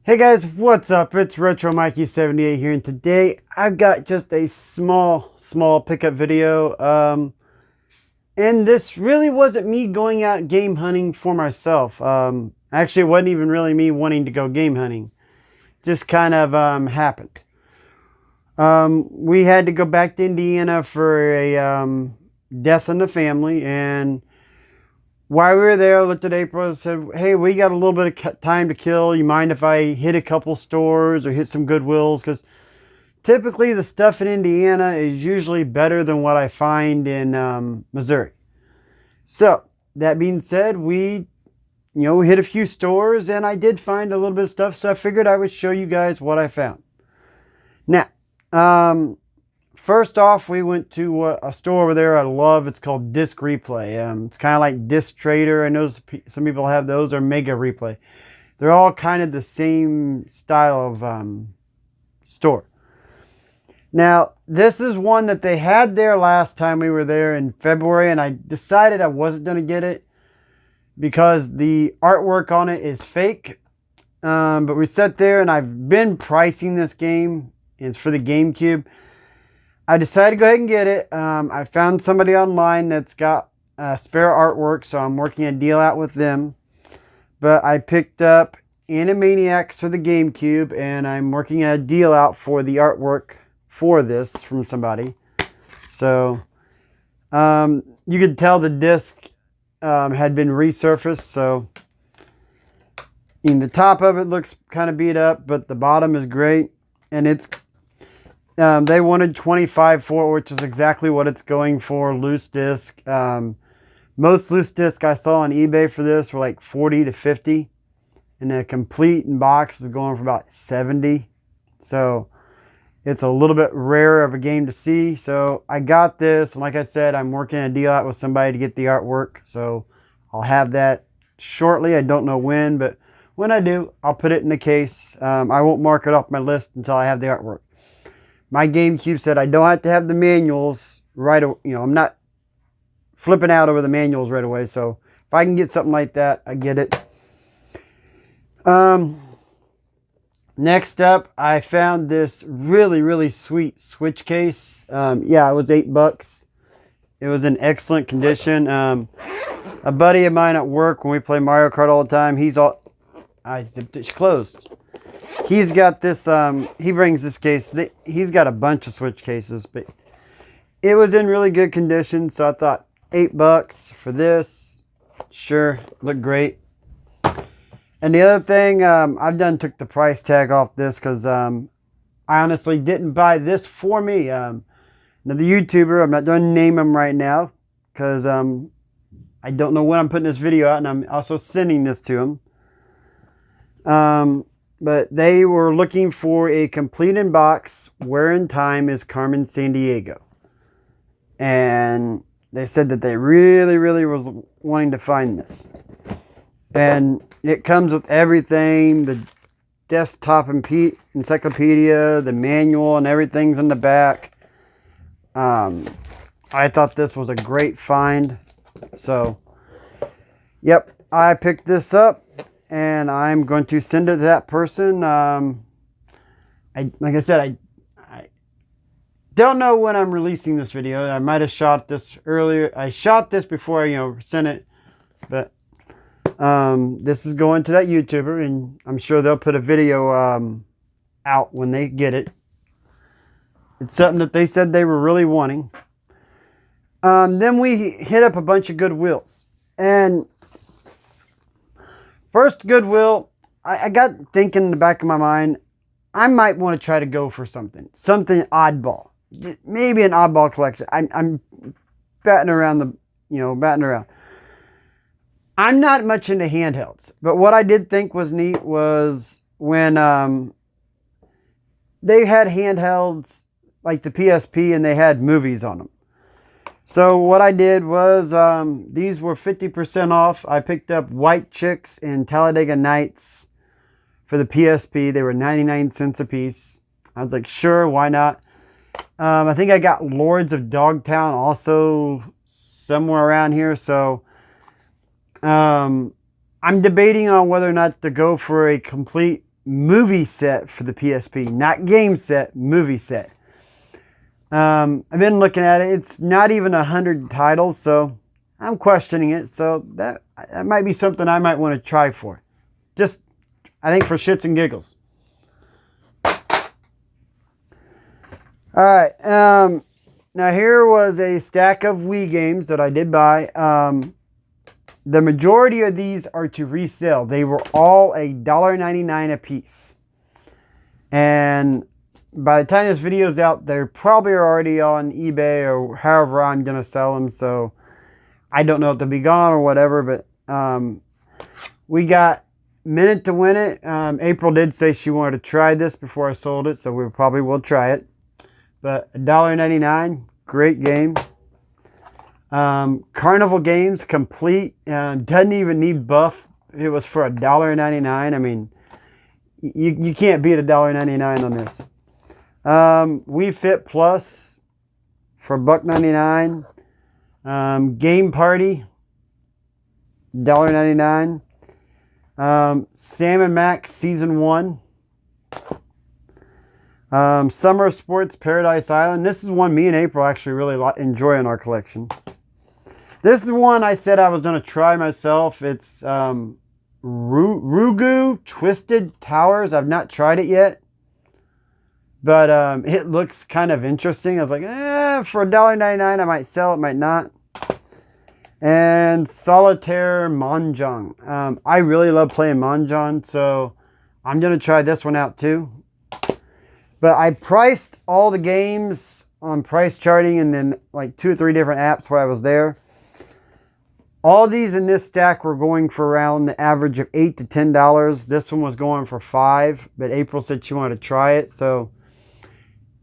Hey guys, what's up? It's Retro Mikey 78 here, and today I've got just a small pickup video. And this really wasn't me going out game hunting for myself. Actually, it wasn't even really me wanting to go game hunting. Just kind of happened. We had to go back to Indiana for a death in the family, and while we were there, I looked at April and said, hey, we got a little bit of time to kill. You mind if I hit a couple stores or hit some Goodwills? Because typically the stuff in Indiana is usually better than what I find in Missouri. So, that being said, we hit a few stores, and I did find a little bit of stuff. So I figured I would show you guys what I found. Now, first off, we went to a store over there I love. It's called Disc Replay. It's kind of like Disc Trader. I know some people have those, or Mega Replay. They're all kind of the same style of store. Now, this is one that they had there last time we were there in February, and I decided I wasn't going to get it because the artwork on it is fake. But we sat there, and I've been pricing this game. It's for the GameCube. I decided to go ahead and get it. I found somebody online that's got spare artwork, so I'm working a deal out with them. But I picked up Animaniacs for the GameCube, and I'm working a deal out for the artwork for this from somebody. So you could tell the disc had been resurfaced. So the top of it looks kind of beat up, but the bottom is great, and it's they wanted $25 for it, which is exactly what it's going for, loose disc. Most loose disc I saw on eBay for this were like $40 to $50. And a complete in box is going for about $70. So it's a little bit rarer of a game to see. So I got this, and like I said, I'm working a deal out with somebody to get the artwork. So I'll have that shortly. I don't know when, but when I do, I'll put it in the case. I won't mark it off my list until I have the artwork. My GameCube said I don't have to have the manuals right away. I'm not flipping out over the manuals right away. So if I can get something like that, I get it. Next up, I found this really sweet Switch case. Yeah, it was $8. It was in excellent condition. A buddy of mine at work, when we play Mario Kart all the time, I zipped it closed. He's got this, he brings this case. He's got a bunch of Switch cases, but it was in really good condition. So I thought $8 for this. Sure, looked great. And the other thing, I've took the price tag off this because I honestly didn't buy this for me. Now the YouTuber, I'm not going to name him right now because I don't know when I'm putting this video out, and I'm also sending this to him. But they were looking for a complete in box, Where in Time is Carmen Sandiego. And they said that they really was wanting to find this. And it comes with everything, the desktop encyclopedia, the manual, and everything's in the back. I thought this was a great find. So, yep, I picked this up. And I'm going to send it to that person. Like I said, I don't know when I'm releasing this video. I might have shot this earlier. I shot this before I, sent it. But this is going to that YouTuber, and I'm sure they'll put a video out when they get it. It's something that they said they were really wanting. Then we hit up a bunch of Goodwills. And first Goodwill, I got thinking in the back of my mind, I might want to try to go for something oddball, maybe an oddball collection. I'm batting around batting around. I'm not much into handhelds, but what I did think was neat was when they had handhelds like the PSP, and they had movies on them. So what I did was, these were 50% off. I picked up White Chicks and Talladega Nights for the PSP. They were 99 cents a piece. I was like, sure, why not? I think I got Lords of Dogtown also somewhere around here. So I'm debating on whether or not to go for a complete movie set for the PSP. Not game set, movie set. I've been looking at it. It's not even 100 titles, so I'm questioning it. So that might be something I might want to try for. Just, I think, for shits and giggles. Alright, now here was a stack of Wii games that I did buy. The majority of these are to resell. They were all $1.99 a piece. And by the time this video is out, they're probably already on eBay or however I'm going to sell them. So I don't know if they'll be gone or whatever. But we got Minute to Win It. April did say she wanted to try this before I sold it. So we probably will try it. But $1.99, great game. Carnival Games Complete. Doesn't even need buff. It was for $1.99. I mean, you can't beat $1.99 on this. Wii Fit Plus for $1.99. Game Party, $1.99. Sam & Max Season 1. Summer Sports Paradise Island. This is one me and April actually really enjoy in our collection. This is one I said I was going to try myself. It's Rugu Twisted Towers. I've not tried it yet. But it looks kind of interesting. I was like, for $1.99 I might sell it, might not. And Solitaire Mahjong. I really love playing Mahjong, so I'm going to try this one out too. But I priced all the games on price charting and then like 2 or 3 different apps where I was there. All these in this stack were going for around the average of $8 to $10. This one was going for $5, but April said she wanted to try it, so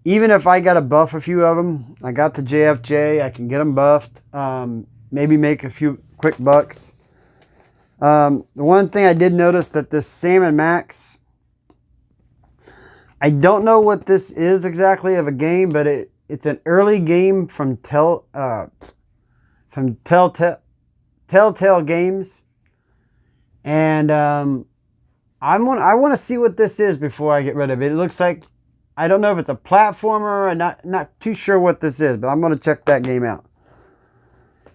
even if I got to buff a few of them, I got the JFJ, I can get them buffed, maybe make a few quick bucks. The one thing I did notice that this Sam & Max, I don't know what this is exactly of a game, but it's an early game from Telltale Games. And I want to see what this is before I get rid of it. It looks like, I don't know if it's a platformer. I'm not too sure what this is, but I'm going to check that game out.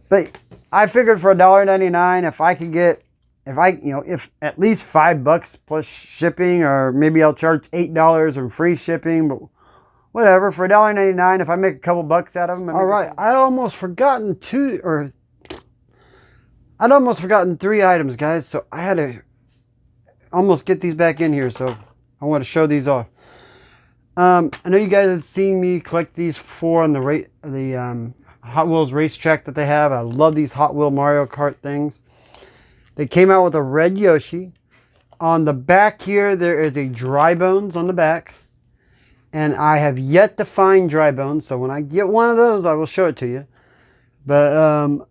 But I figured for $1.99, if I could get, if at least $5 plus shipping, or maybe I'll charge $8 and free shipping, but whatever, for $1.99, if I make a couple bucks out of them. All right, I'd almost forgotten 3 items, guys. So I had to almost get these back in here. So I want to show these off. I know you guys have seen me collect these before on the Hot Wheels racetrack that they have. I love these Hot Wheel Mario Kart things. They came out with a red Yoshi. On the back here, there is a Dry Bones on the back. And I have yet to find Dry Bones. So when I get one of those, I will show it to you. But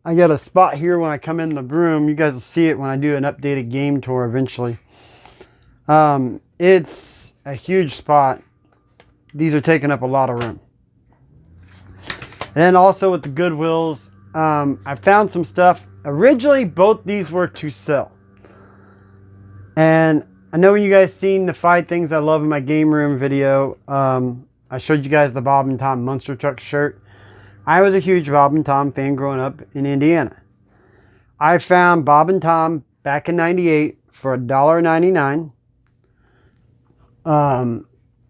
I got a spot here when I come in the room. You guys will see it when I do an updated game tour eventually. It's a huge spot. These are taking up a lot of room. And then also with the Goodwills, I found some stuff. Originally, both these were to sell. And I know when you guys seen the 5 things I love in my game room video, I showed you guys the Bob and Tom Monster Truck shirt. I was a huge Bob and Tom fan growing up in Indiana. I found Bob and Tom back in '98 for $1.99.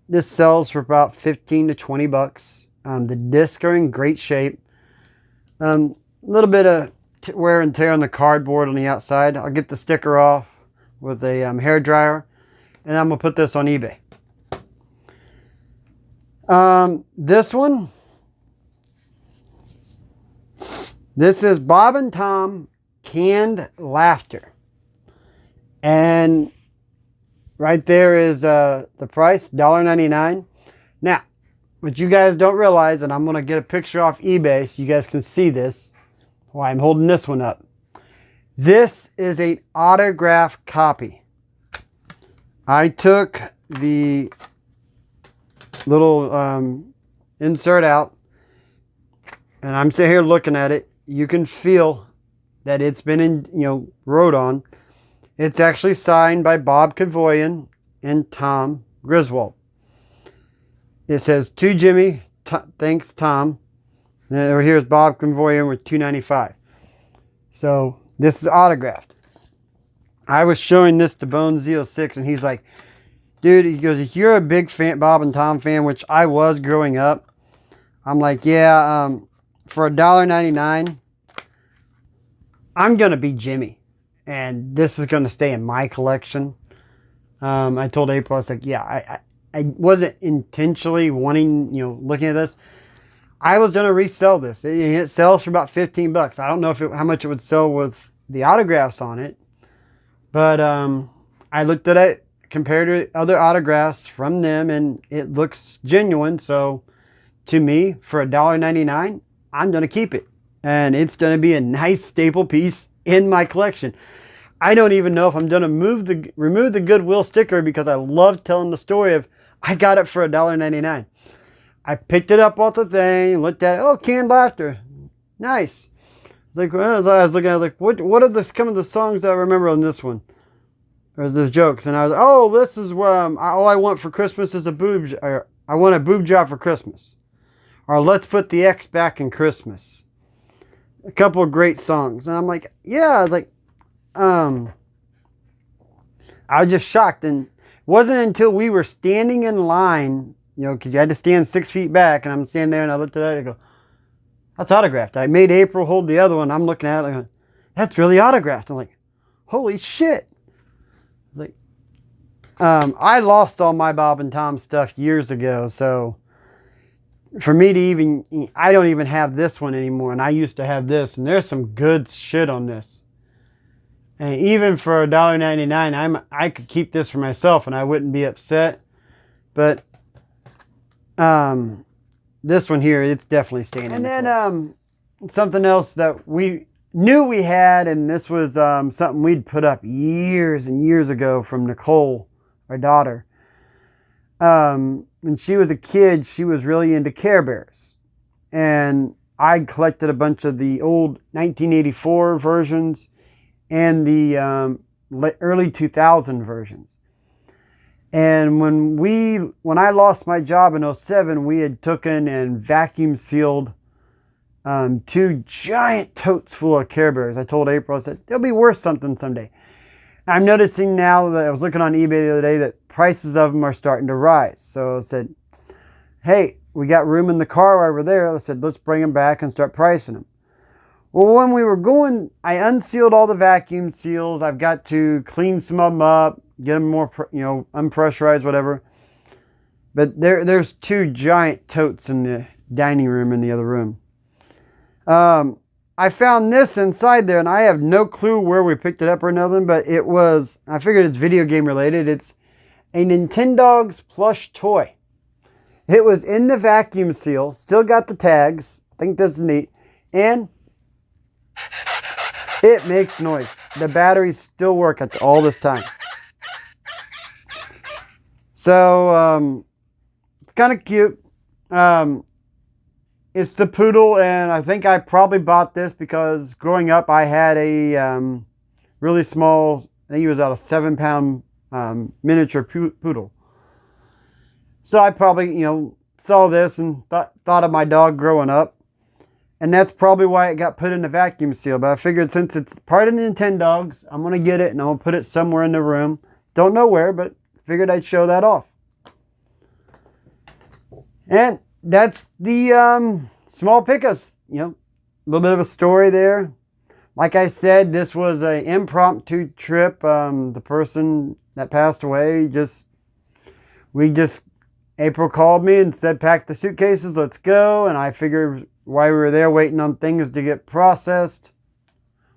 This sells for about 15 to 20 bucks. The discs are in great shape. A little bit of wear and tear on the cardboard on the outside. I'll get the sticker off with a hair dryer, and I'm gonna put this on eBay. This one, this is Bob and Tom Canned Laughter, and right there is the price, $1.99. Now, what you guys don't realize, and I'm going to get a picture off eBay so you guys can see this while I'm holding this one up. This is an autographed copy. I took the little insert out, and I'm sitting here looking at it. You can feel that it's been wrote on. It's actually signed by Bob Kevoian and Tom Griswold. It says, to Jimmy, thanks Tom. And then over here is Bob Convoyer with $2.95. So this is autographed. I was showing this to Bone06 and he's like, dude, he goes, if you're a big fan, Bob and Tom fan, which I was growing up, I'm like, yeah, for $1.99, I'm going to be Jimmy. And this is going to stay in my collection. I told April, I was like, yeah, I wasn't intentionally wanting, looking at this. I was going to resell this. It sells for about $15. I don't know how much it would sell with the autographs on it. But I looked at it, compared to other autographs from them, and it looks genuine. So to me, for $1.99, I'm going to keep it. And it's going to be a nice staple piece in my collection. I don't even know if I'm going to remove the Goodwill sticker because I love telling the story of I got it for $1.99. I picked it up off the thing, looked at it. Oh, Canned Laughter. Nice. Like, well, I was looking at it, like, what are some of the songs that I remember on this one? Or the jokes. And I was, oh, this is where all I want for Christmas is a boob, or I want a boob job for Christmas. Or let's put the X back in Christmas. A couple of great songs. And I'm like, yeah, I was like, I was just shocked. And it wasn't until we were standing in line, because you had to stand 6 feet back, and I'm standing there and I looked at it and I go, that's autographed. I made April hold the other one. I'm looking at it like, that's really autographed. I'm like, holy shit. Like, I lost all my Bob and Tom stuff years ago. So for me to even, I don't even have this one anymore. And I used to have this, and there's some good shit on this. And even for $1.99, I could keep this for myself and I wouldn't be upset. But this one here, it's definitely staying in. And then something else that we knew we had, and this was something we'd put up years and years ago from Nicole, our daughter. When she was a kid, she was really into Care Bears. And I collected a bunch of the old 1984 versions and the early 2000 versions. And when I lost my job in 2007, we had taken and vacuum sealed 2 giant totes full of Care Bears. I told April, I said, they'll be worth something someday. I'm noticing now that I was looking on eBay the other day that prices of them are starting to rise. So I said, hey, we got room in the car while we're there. I said, let's bring them back and start pricing them. Well, when we were going, I unsealed all the vacuum seals. I've got to clean some of them up, get them more, unpressurized, whatever. But there's 2 giant totes in the dining room in the other room. I found this inside there, and I have no clue where we picked it up or nothing, but it was, I figured it's video game related. It's a Nintendogs plush toy. It was in the vacuum seal, still got the tags. I think that's neat. And it makes noise. The batteries still work at all this time. So, it's kind of cute. It's the poodle, and I think I probably bought this because growing up I had a really small, I think it was about a 7-pound miniature poodle. So I probably, saw this and thought of my dog growing up. And that's probably why it got put in the vacuum seal. But I figured since it's part of Nintendogs, I'm going to get it and I'm going to put it somewhere in the room. Don't know where, but figured I'd show that off. And that's the small pickups. A little bit of a story there. Like I said, this was an impromptu trip. The person that passed away, April called me and said, pack the suitcases, let's go. And I figured while we were there waiting on things to get processed,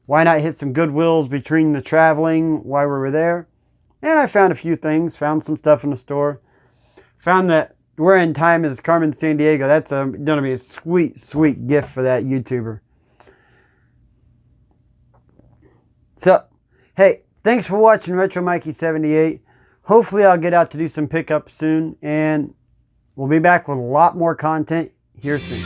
why not hit some Goodwills between the traveling while we were there? And I found a few things, found some stuff in the store. Found that We're in Time is Carmen Sandiego. That's going to be a sweet, sweet gift for that YouTuber. So, hey, thanks for watching Retro Mikey 78. Hopefully I'll get out to do some pickups soon, and we'll be back with a lot more content here soon.